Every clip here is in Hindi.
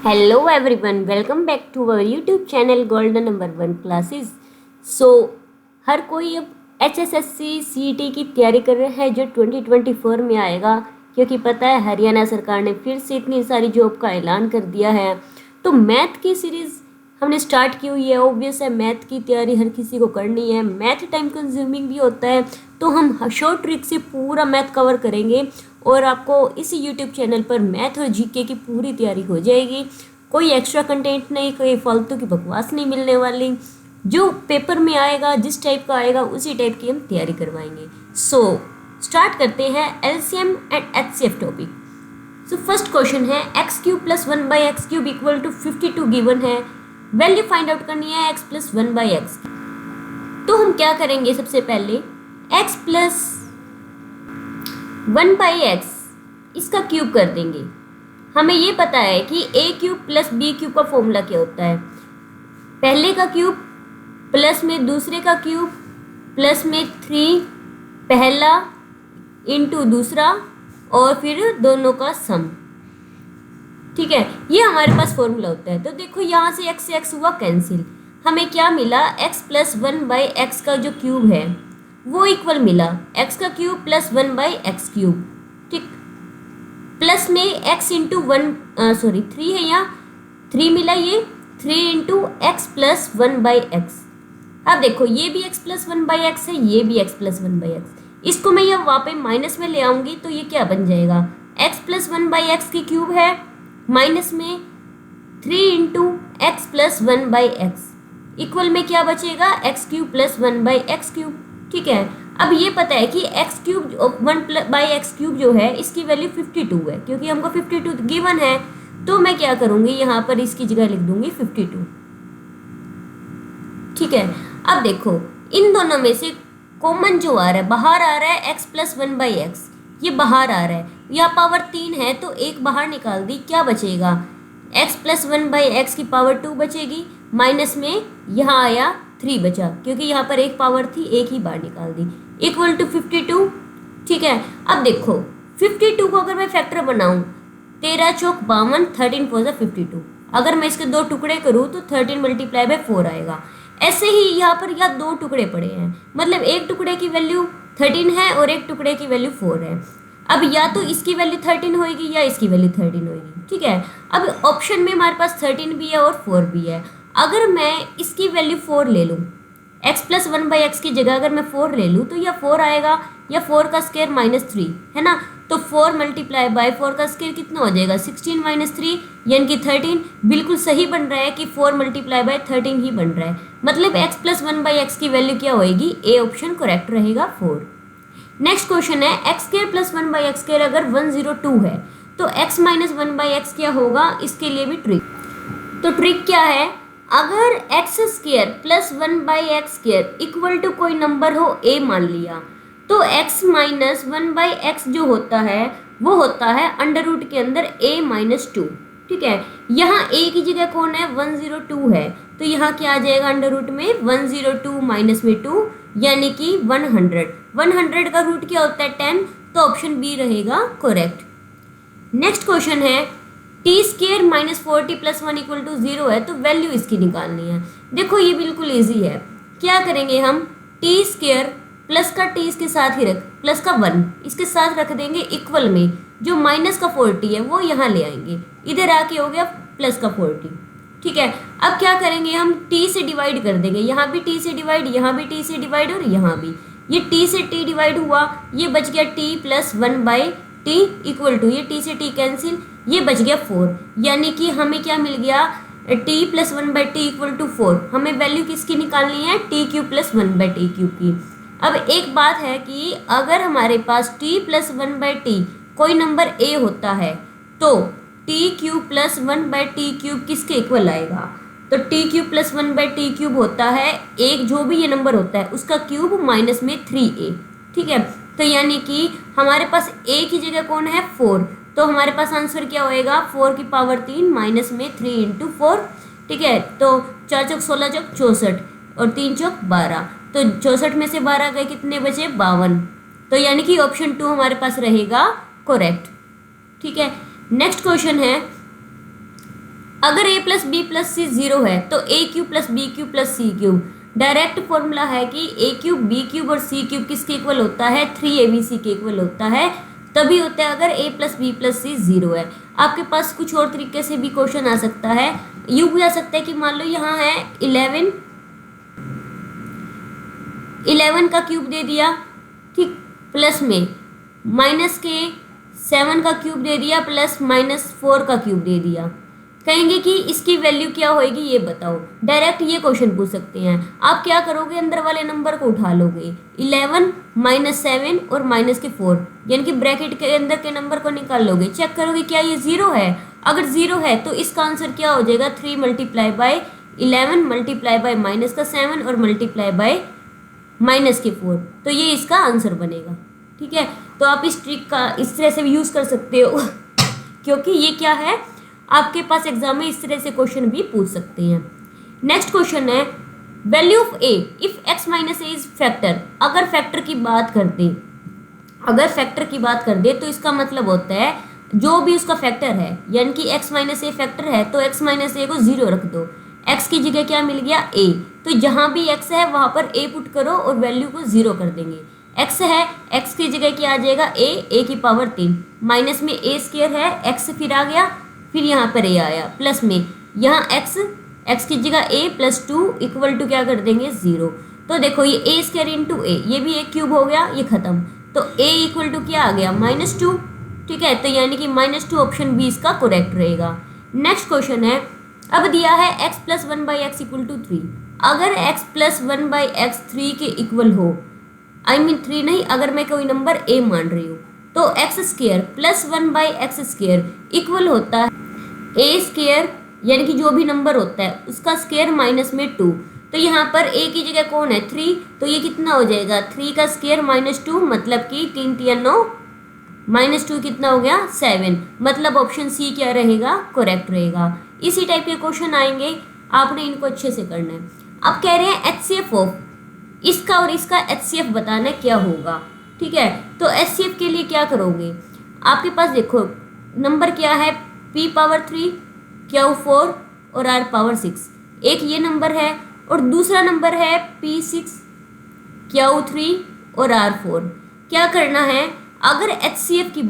Hello everyone, welcome back to our YouTube channel Golden Number 1 Classes। So हर कोई अब HSSC CET की तैयारी कर रहा है जो 2024 में आएगा, क्योंकि पता है हरियाणा सरकार ने फिर से इतनी सारी जॉब का ऐलान कर दिया है। तो मैथ की सीरीज़ हमने स्टार्ट की हुई है। ऑब्वियस है मैथ की तैयारी हर किसी को करनी है। मैथ टाइम कंज्यूमिंग भी होता है, तो हम शॉर्ट ट्रिक से पूरा मैथ कवर करेंगे और आपको इसी यूट्यूब चैनल पर मैथ और जीके की पूरी तैयारी हो जाएगी। कोई एक्स्ट्रा कंटेंट नहीं, कोई फालतू की बकवास नहीं मिलने वाली। जो पेपर में आएगा, जिस टाइप का आएगा उसी टाइप की हम तैयारी करवाएंगे। सो स्टार्ट करते हैं LCM and HCF topic. So first question है x cube plus 1/x³ equal to 52 given है। वैल्यू फाइंड आउट करनी है x प्लस 1/x। तो हम क्या करेंगे, सबसे पहले x प्लस 1/x इसका क्यूब कर देंगे। हमें ये पता है कि a³ प्लस b³ का फॉर्मूला क्या होता है। पहले का क्यूब प्लस में दूसरे का क्यूब प्लस में 3 पहला इंटू दूसरा और फिर दोनों का सम। ठीक है, ये हमारे पास फॉर्मूला होता है। तो देखो यहाँ से x हुआ कैंसिल, हमें क्या मिला, x प्लस 1/x का जो क्यूब है वो इक्वल मिला x का क्यूब प्लस 1/x³। ठीक, प्लस में x इंटू 3 है, यहाँ 3 मिला, ये 3 इंटू x प्लस 1/x। अब देखो ये भी x प्लस 1/x है, ये भी x प्लस 1/x। इसको मैं यहाँ वापस माइनस में ले आऊँगी तो ये क्या बन जाएगा, x प्लस 1/x की क्यूब है माइनस में 3 into x plus 1/x equal में क्या बचेगा, x³ प्लस 1/x³। ठीक है, अब ये पता है कि x³ 1/x³ जो है इसकी वैल्यू 52 है, क्योंकि हमको 52 गिवन है। तो मैं क्या करूँगी, यहाँ पर इसकी जगह लिख दूंगी 52। ठीक है, अब देखो इन दोनों में से कॉमन जो आ रहा है, बाहर आ रहा है x प्लस 1/x, ये बाहर आ रहा है। यहाँ पावर 3 है तो एक बाहर निकाल दी, क्या बचेगा, x प्लस 1/x की पावर 2 बचेगी, माइनस में यहाँ आया 3 बचा, क्योंकि यहाँ पर एक पावर थी, एक ही बाहर निकाल दी, इक्वल टू 52। ठीक है, अब देखो 52 को अगर मैं फैक्टर बनाऊँ, 13 चौक 52, 13 4 जा 52। अगर मैं इसके दो टुकड़े करूँ तो 13 × 4 आएगा। ऐसे ही यहाँ पर या दो टुकड़े पड़े हैं, मतलब एक टुकड़े की वैल्यू 13 है और एक टुकड़े की वैल्यू 4 है। अब या तो इसकी वैल्यू 13 होगी या इसकी वैल्यू 13 होगी। ठीक है, अब ऑप्शन में हमारे पास 13 भी है और 4 भी है। अगर मैं इसकी वैल्यू 4 ले लूँ, x प्लस 1/x की जगह अगर मैं 4 ले लूँ तो यह 4 आएगा, या 4 का स्क्वायर -3 है ना। तो 4 × 4 का स्क्वायर कितना हो जाएगा, 16 - 3 यानी कि 13। बिल्कुल सही बन रहा है कि 4 × 13 ही बन रहा है, मतलब x प्लस 1/x की वैल्यू क्या होएगी, ए ऑप्शन करेक्ट रहेगा 4। नेक्स्ट क्वेश्चन है x² प्लस 1/x² अगर 102 है तो x माइनस 1/x क्या होगा, इसके लिए भी ट्रिक। तो ट्रिक क्या है, अगर x² plus 1/x² equal to कोई नंबर हो a मान लिया, तो x माइनस 1/x जो होता है वो होता है अंडर रूट के अंदर a-2। ठीक है, यहाँ a की जगह कौन है, 102 है, तो यहाँ क्या आ जाएगा अंडर रूट में 102 माइनस में 2 यानी कि 100। 100 का रूट क्या होता है 10, तो ऑप्शन बी रहेगा करेक्ट। नेक्स्ट क्वेश्चन है t² minus 40 plus 1 equal to 0 है, तो वैल्यू इसकी निकालनी है। देखो ये बिल्कुल ईजी है, क्या करेंगे हम, t² प्लस का t इसके साथ ही प्लस का 1 इसके साथ रख देंगे इक्वल में, जो माइनस का 40 है वो यहाँ ले आएंगे, इधर आके हो गया प्लस का 40। ठीक है, अब क्या करेंगे हम, t से डिवाइड कर देंगे, यहाँ भी t से डिवाइड, यहाँ भी t से डिवाइड और यहाँ भी, ये t से t डिवाइड हुआ, ये बच गया t plus 1/t equal to, ये t से t कैंसिल, ये बच गया 4, यानी कि हमें क्या मिल गया, t plus 1/t equal to 4। हमें वैल्यू किसकी निकालनी है, t³ प्लस 1/t³ की। अब एक बात है कि अगर हमारे पास t प्लस 1/t कोई नंबर a होता है तो t³ प्लस 1/t³ किसके इक्वल आएगा, तो t³ प्लस 1/t³ होता है एक जो भी ये नंबर होता है उसका क्यूब माइनस में 3a। ठीक है, तो यानी कि हमारे पास a की जगह कौन है 4, तो हमारे पास आंसर क्या होएगा, 4 की पावर 3 माइनस में 3 इंटू 4। ठीक है, तो 4 चौक 16 चौक 64 और 3 चौक 12, तो 64 में से 12 गए, कितने बचे 52। तो यानी कि ऑप्शन 2 हमारे पास रहेगा करेक्ट। ठीक है, नेक्स्ट क्वेश्चन है अगर a plus B plus C 0 है तो a cube plus B cube plus C cube, direct formula है कि a क्यूब बी क्यूब और सी क्यूब किसके इक्वल होता है, 3abc के इक्वल होता है, तभी होता है अगर a plus B plus C 0 है। आपके पास कुछ और तरीके से भी क्वेश्चन आ सकता है, यूँ भी आ सकता है कि मान लो यहाँ है 11 का क्यूब दे दिया, ठीक, प्लस में माइनस के 7 का क्यूब दे दिया, प्लस -4 का क्यूब दे दिया। कहेंगे कि इसकी वैल्यू क्या होएगी ये बताओ, डायरेक्ट ये क्वेश्चन पूछ सकते हैं। आप क्या करोगे, अंदर वाले नंबर को उठा लोगे, 11 -7 और -4 यानी कि ब्रैकेट के अंदर के नंबर को निकाल लोगे, चेक करोगे क्या ये 0 है। अगर 0 है तो इसका आंसर क्या हो जाएगा, 3 × 11 × -7 और × -4, तो ये इसका आंसर बनेगा। ठीक है, तो आप इस ट्रिक का इस तरह से भी यूज़ कर सकते हो क्योंकि ये क्या है, आपके पास एग्जाम में इस तरह से क्वेश्चन भी पूछ सकते हैं। नेक्स्ट क्वेश्चन है value of a if x minus a is factor. अगर फैक्टर की बात कर दे तो इसका मतलब होता है जो भी उसका फैक्टर है, यानी कि x माइनस ए फैक्टर है तो x माइनस ए को 0 रख दो, x की जगह क्या मिल गया a, तो जहां भी x है वहां पर a पुट करो और वैल्यू को 0 कर देंगे। x है, x की जगह क्या आ जाएगा a की पावर 3, माइनस में a स्क्वायर है, x फिर आ गया, फिर यहाँ पर a आया, प्लस में यहाँ x की जगह a + 2 इक्वल टू क्या कर देंगे 0। तो देखो ये a स्क्वायर इंटू a, ये भी एक क्यूब हो गया, ये खत्म, तो a इक्वल टू क्या आ गया -2। ठीक है, तो यानी कि -2 ऑप्शन बी इसका करेक्ट रहेगा। नेक्स्ट क्वेश्चन है, अब दिया है x + 1/x = 3। अगर x + 1/x 3 के इक्वल हो, I mean 3 नहीं, अगर मैं कोई नंबर a मान रही हूँ, तो x² + 1/x² इक्वल होता है a², यानी कि जो भी नंबर होता है उसका स्क्वायर माइनस में 2। तो यहाँ पर a की जगह कौन है 3, तो ये कितना हो जाएगा 3 का स्क्वायर -2, मतलब कि 3 × 9 -2 कितना हो गया 7, मतलब ऑप्शन सी क्या रहेगा, करेक्ट रहेगा। इसी टाइप के क्वेश्चन आएंगे, आपने इनको अच्छे से करना है। अब कह रहे हैं HCF ऑफ, इसका और इसका HCF बताना क्या होगा। ठीक है, तो HCF के लिए क्या करोगे, आपके पास देखो नंबर क्या है, p पावर 3, q 4 और r पावर 6, एक ये नंबर है और दूसरा नंबर है p6, q 3 और r 4। क्या करना है, अगर HCF की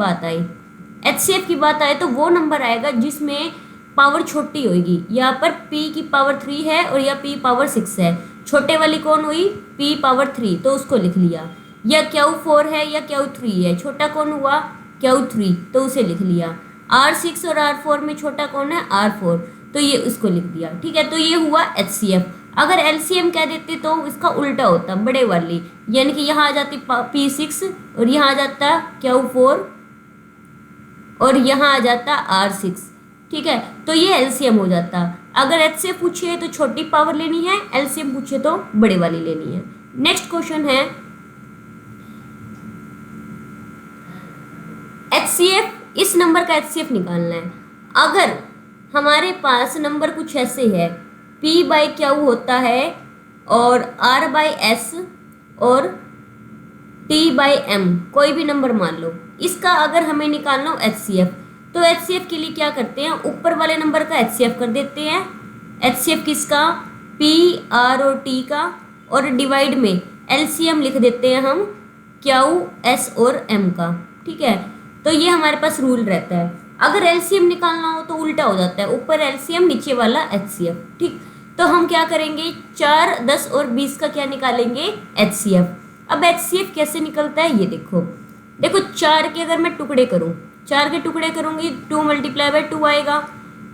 बात आए तो वो नंबर आएगा जिसमें पावर छोटी होगी। यहाँ पर p की पावर 3 है और या p पावर 6 है, छोटे वाली कौन हुई p पावर 3, तो उसको लिख लिया, या q4 है या q3 है, छोटा कौन हुआ q3, तो उसे लिख लिया। r6 और r4 में छोटा कौन है r4, तो ये उसको लिख दिया। ठीक है, तो ये हुआ HCF। अगर LCM कह देते तो इसका उल्टा होता, बड़े वाली, यानी कि यहाँ आ जाती p6 और यहाँ आ जाता q4 और यहाँ आ जाता r6। ठीक है, तो ये LCM हो जाता। अगर HCF पूछे तो छोटी पावर लेनी है, LCM पूछे तो बड़े वाली लेनी है। नेक्स्ट क्वेश्चन है HCF, इस नंबर का HCF निकालना है। अगर हमारे पास नंबर कुछ ऐसे है, p/q होता है और r/s और t/m, कोई भी नंबर मान लो, इसका अगर हमें निकालना हो HCF, तो HCF के लिए क्या करते हैं, ऊपर वाले नंबर का HCF कर देते हैं। HCF किसका, p, r और t का, और डिवाइड में LCM लिख देते हैं हम q, s और m का। ठीक है, तो ये हमारे पास रूल रहता है। अगर LCM निकालना हो तो उल्टा हो जाता है, ऊपर LCM नीचे वाला HCF। ठीक, तो हम क्या करेंगे, 4, 10 और 20 का क्या निकालेंगे HCF। अब HCF कैसे निकलता है ये देखो 4 के अगर मैं टुकड़े करूँ, 4 के टुकड़े करूँगी 2 × 2 आएगा,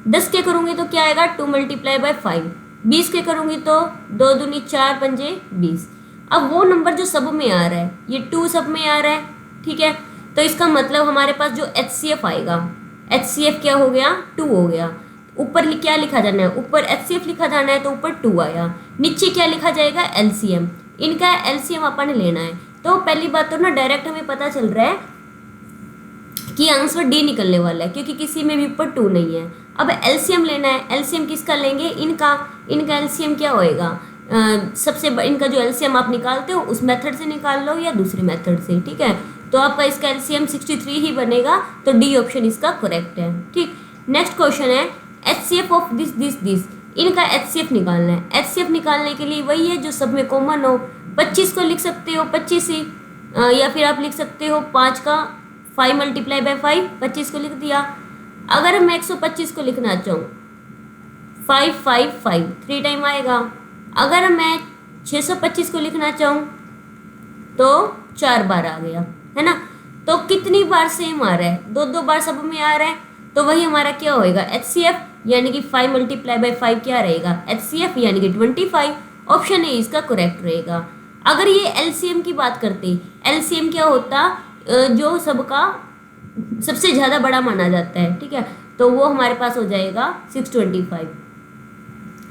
10 के करूँगी तो क्या आएगा 2 × 5, 20 के करूँगी तो 2 दूनी 4 पंजे 20। अब वो नंबर जो सब में आ रहा है, ये 2 सब में आ रहा है। ठीक है, तो इसका मतलब हमारे पास जो HCF आएगा, HCF क्या हो गया 2 हो गया। ऊपर क्या लिखा जाना है, ऊपर HCF लिखा जाना है तो ऊपर 2 आया, नीचे क्या लिखा जाएगा LCM, इनका LCM अपन लेना है। तो पहली बात तो ना डायरेक्ट हमें पता चल रहा है कि आंसर डी निकलने वाला है, क्योंकि किसी में भी ऊपर 2 नहीं है। अब LCM लेना है, LCM किसका लेंगे, इनका LCM क्या होएगा, इनका जो LCM आप निकालते हो उस मेथड से निकाल लो या दूसरे मेथड से। ठीक है, तो आपका इसका LCM 63 ही बनेगा, तो डी ऑप्शन इसका करेक्ट है। ठीक, नेक्स्ट क्वेश्चन है HCF ऑफ दिस इनका HCF निकालना है। HCF निकालने के लिए वही है जो सब में कॉमन हो। 25 को लिख सकते हो 25 ही, या फिर आप लिख सकते हो 5 का 5 मल्टीप्लाई बाय 5, 25 को लिख दिया। अगर मैं 125 को लिखना चाहूँ 5 5 5 3 टाइम आएगा। अगर मैं 625 को लिखना चाहूँ तो 4 बार आ गया, है ना। तो कितनी बार सेम आ रहा है, 2 बार सब में आ रहा है। तो वही हमारा क्या होएगा, HCF यानी कि 5 मल्टीप्लाई बाय 5 क्या रहेगा, HCF यानी कि 25। ऑप्शन ए इसका करेक्ट रहेगा। अगर ये LCM की बात करते, LCM क्या होता, जो सबका सबसे ज़्यादा बड़ा माना जाता है, ठीक है, तो वो हमारे पास हो जाएगा 625।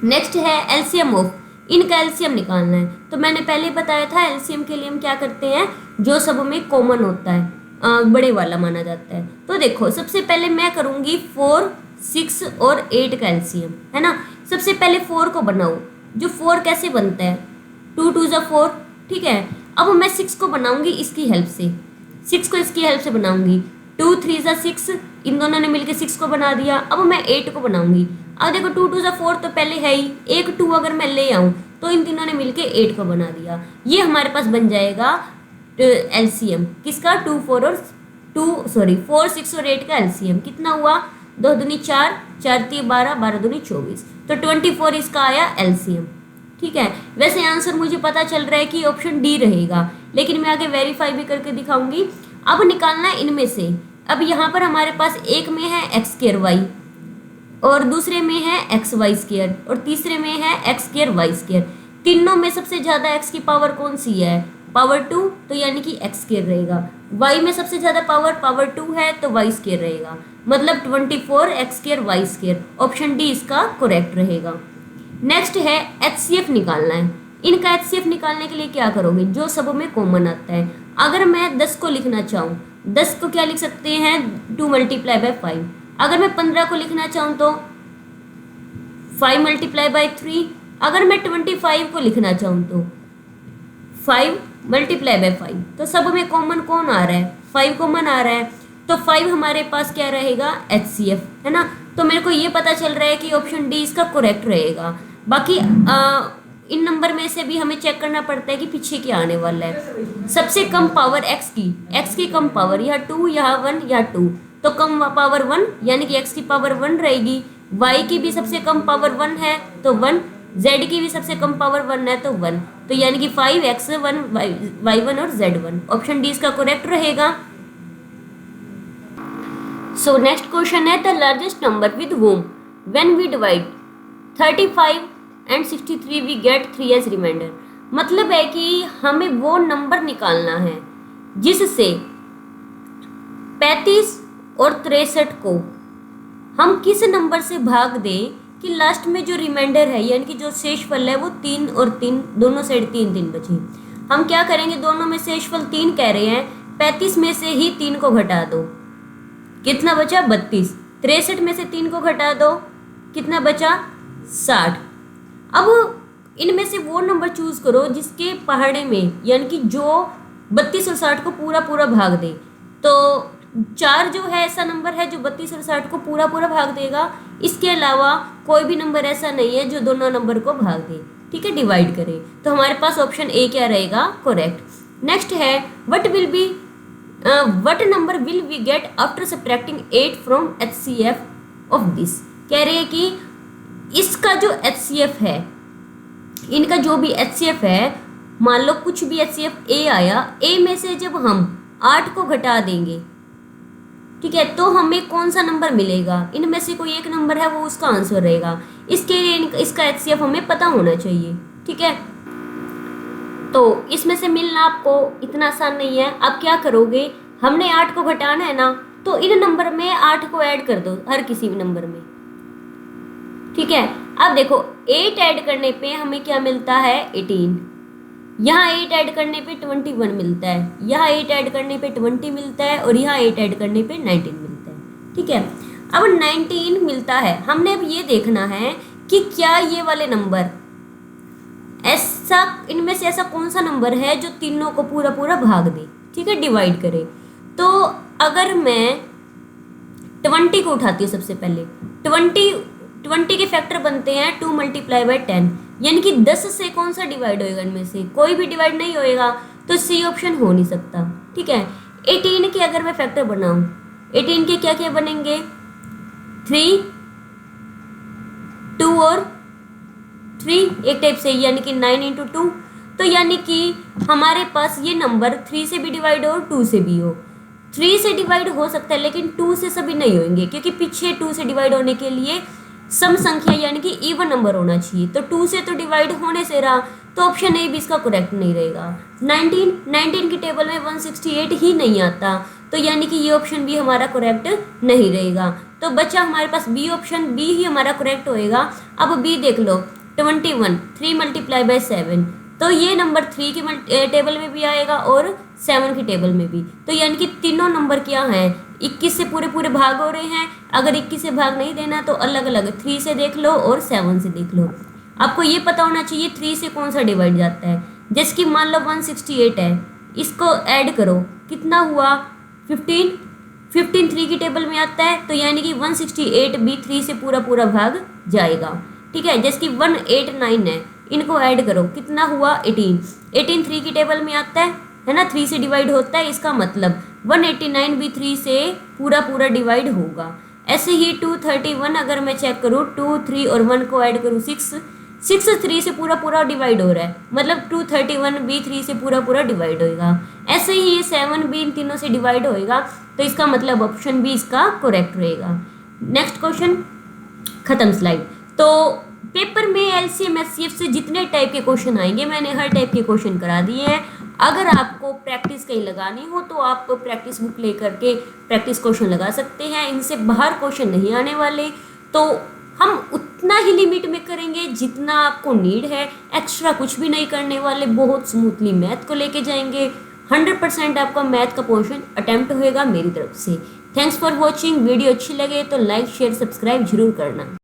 नेक्स्ट है LCM ऑफ, इनका LCM निकालना है। तो मैंने पहले बताया था LCM के लिए हम क्या करते हैं, जो सब में कॉमन होता है, बड़े वाला माना जाता है। तो देखो सबसे पहले मैं करूँगी 4, 6 और 8 का LCM, है ना। सबसे पहले 4 को बनाऊँ, जो 4 कैसे बनता है, 2 2 ज़ा 4, ठीक है। अब मैं 6 को बनाऊंगी इसकी हेल्प से, 6 को इसकी हेल्प से बनाऊंगी, 2 3 ज़ा 6, इन दोनों ने मिलकर 6 को बना दिया। अब मैं 8 को बनाऊंगी। अब देखो 2 2 ज़ा 4 तो पहले है ही, एक 2 अगर मैं ले आऊँ तो इन तीनों ने मिलकर 8 को बना दिया। ये हमारे पास बन जाएगा LCM किसका, 4 6 और 8 का LCM कितना हुआ, 2 दूनी 4, 4 3 12, 12 दूनी 24, तो 24 इसका आया LCM, ठीक है। वैसे आंसर मुझे पता चल रहा है कि ऑप्शन डी रहेगा, लेकिन मैं आगे वेरीफाई भी करके दिखाऊंगी। अब निकालना है इनमें से। अब यहाँ पर हमारे पास एक में है x² y, और दूसरे में है xy², और तीसरे में है x² y²। तीनों में सबसे ज़्यादा x की पावर कौन सी है, पावर 2, तो यानी कि x² रहेगा। y में सबसे ज़्यादा पावर 2 है, तो y² रहेगा, मतलब 24 x² y²। ऑप्शन डी इसका करेक्ट रहेगा। नेक्स्ट है HCF निकालना है। इनका HCF निकालने के लिए क्या करोगे, जो सब में कॉमन आता है। अगर मैं 10 को लिखना चाहूँ, 10 को क्या लिख सकते हैं, 2 मल्टीप्लाई बाय 5। अगर मैं 15 को लिखना चाहूँ तो 5 मल्टीप्लाई बाय 3। अगर मैं 25 को लिखना चाहूँ तो 5 मल्टीप्लाई बाय 5। तो सब में कॉमन कौन आ रहा है, 5 कॉमन आ रहा है, तो 5 हमारे पास क्या रहेगा, HCF, है ना। तो मेरे को ये पता चल रहा है कि ऑप्शन डी इसका करेक्ट रहेगा। बाकी इन नंबर में से भी हमें चेक करना पड़ता है कि पीछे क्या आने वाला है। सबसे कम पावर x की कम पावर, यह 2, यह 1, यह 2, तो कम पावर 1 यानी कि x की पावर 1 रहेगी। y की भी सबसे कम पावर 1 है तो 1, z की भी सबसे कम पावर 1 है तो 1, तो यानी कि 5x 1 y1 और z1। ऑप्शन डी इसका करेक्ट रहेगा। सो नेक्स्ट क्वेश्चन है, the largest number with whom when we divide 35 and 63 we get 3 as remainder. मतलब है कि हमें वो नंबर निकालना है जिससे 35 और 63 को हम किस नंबर से भाग दें कि लास्ट में जो रिमाइंडर है यानी कि जो शेषफल है वो 3 और 3 दोनों साइड 3 3 बचे। हम क्या करेंगे, दोनों में शेषफल 3 कह रहे हैं, 35 में से ही 3 को घटा दो, कितना बचा 32। 63 में से 3 को घटा दो, कितना बचा 60। अब इनमें से वो नंबर चूज करो जिसके पहाड़े में यानी कि जो 32 और 60 को पूरा पूरा भाग दे। तो 4 जो है ऐसा नंबर है जो 32 और 60 को पूरा पूरा भाग देगा। इसके अलावा कोई भी नंबर ऐसा नहीं है जो दोनों नंबर को भाग दे, ठीक है, डिवाइड करे। तो हमारे पास ऑप्शन ए क्या रहेगा, करेक्ट। नेक्स्ट है, what number will we get after subtracting 8 from HCF of this। कह रहे हैं कि इसका जो HCF है, इनका जो भी HCF है, मान लो कुछ भी HCF A आया, A में से जब हम 8 को घटा देंगे, ठीक है, तो हमें कौन सा नंबर मिलेगा, इनमें से कोई एक नंबर है वो उसका आंसर रहेगा। इसके लिए इसका HCF हमें पता होना चाहिए, ठीक है। तो इसमें से मिलना आपको इतना आसान नहीं है। अब क्या करोगे, हमने 8 को घटाना है ना, तो इन नंबर में 8 को ऐड कर दो हर किसी भी नंबर में, ठीक है। अब देखो 8 ऐड करने पे हमें क्या मिलता है 18, यहाँ 8 ऐड करने पे 21 मिलता है, यहाँ 8 ऐड करने पे 20 मिलता है, और यहाँ 8 ऐड करने पे 19 मिलता है, ठीक है। अब 19 मिलता है, हमने अब ये देखना है कि क्या ये वाले नंबर ऐसा, इनमें से ऐसा कौन सा नंबर है जो तीनों को पूरा पूरा भाग दे, ठीक है, डिवाइड करे। तो अगर मैं 20 को उठाती हूँ सबसे पहले, 20 के फैक्टर बनते हैं 2 मल्टीप्लाई बाय 10, यानी कि 10 से कौन सा डिवाइड होएगा, इनमें से कोई भी डिवाइड नहीं होएगा, तो सी ऑप्शन हो नहीं सकता। ठीक है, 18 के अगर मैं फैक्टर बनाऊं, 18 के क्या क्या बनेंगे, 3, 2 और 3 एक टाइप से, यानी कि 9 इंटू 2। तो यानी कि हमारे पास ये नंबर 3 से भी डिवाइड हो 2 से भी हो। 3 से डिवाइड हो सकता है लेकिन 2 से सभी नहीं होंगे, क्योंकि पीछे 2 से डिवाइड होने के लिए सम संख्या यानी कि इवन नंबर होना चाहिए। तो 2 से तो डिवाइड होने से रहा, तो ऑप्शन ए भी इसका करेक्ट नहीं रहेगा। 19 की टेबल में 168 ही नहीं आता, तो यानी कि ये ऑप्शन भी हमारा करेक्ट नहीं रहेगा। तो बच्चा हमारे पास बी ऑप्शन, बी ही हमारा करेक्ट होएगा। अब बी देख लो, 21 3 मल्टीप्लाई बाय 7, तो ये नंबर 3 की टेबल में भी आएगा और 7 की टेबल में भी। तो यानी कि तीनों नंबर क्या हैं, 21 से पूरे पूरे भाग हो रहे हैं। अगर 21 से भाग नहीं देना तो अलग अलग 3 से देख लो और 7 से देख लो। आपको ये पता होना चाहिए 3 से कौन सा डिवाइड जाता है। जैसे कि मान लो 168 है, इसको ऐड करो, कितना हुआ 15, 15 3 की टेबल में आता है, तो यानी कि 168 भी 3 से पूरा पूरा भाग जाएगा। ठीक है, जैसे कि 189 है, इनको ऐड करो, कितना हुआ 18, 18 3 की टेबल में आता है ना, 3 से डिवाइड होता है, इसका मतलब 189 भी 3 से पूरा पूरा डिवाइड होगा। ऐसे ही 231 अगर मैं चेक करूँ, 2 3 और 1 को ऐड करूँ 6, 6 3 से पूरा पूरा डिवाइड हो रहा है, मतलब 231 भी 3 से पूरा पूरा डिवाइड होएगा। ऐसे ही ये 7 भी इन तीनों से डिवाइड होएगा, तो इसका मतलब ऑप्शन भी इसका करेक्ट रहेगा। नेक्स्ट क्वेश्चन, खत्म स्लाइड। तो पेपर में एलसीएम एचसीएफ से जितने टाइप के क्वेश्चन आएंगे मैंने हर टाइप के क्वेश्चन करा दिए हैं। अगर आपको प्रैक्टिस कहीं लगानी हो तो आप प्रैक्टिस बुक ले करके प्रैक्टिस क्वेश्चन लगा सकते हैं। इनसे बाहर क्वेश्चन नहीं आने वाले, तो हम उतना ही लिमिट में करेंगे जितना आपको नीड है, एक्स्ट्रा कुछ भी नहीं करने वाले, बहुत स्मूथली मैथ को लेके जाएंगे। 100% आपका मैथ का पोर्शन अटेम्प्ट होएगा मेरी तरफ से। Thanks for watching. वीडियो अच्छी लगे तो लाइक शेयर सब्सक्राइब जरूर करना।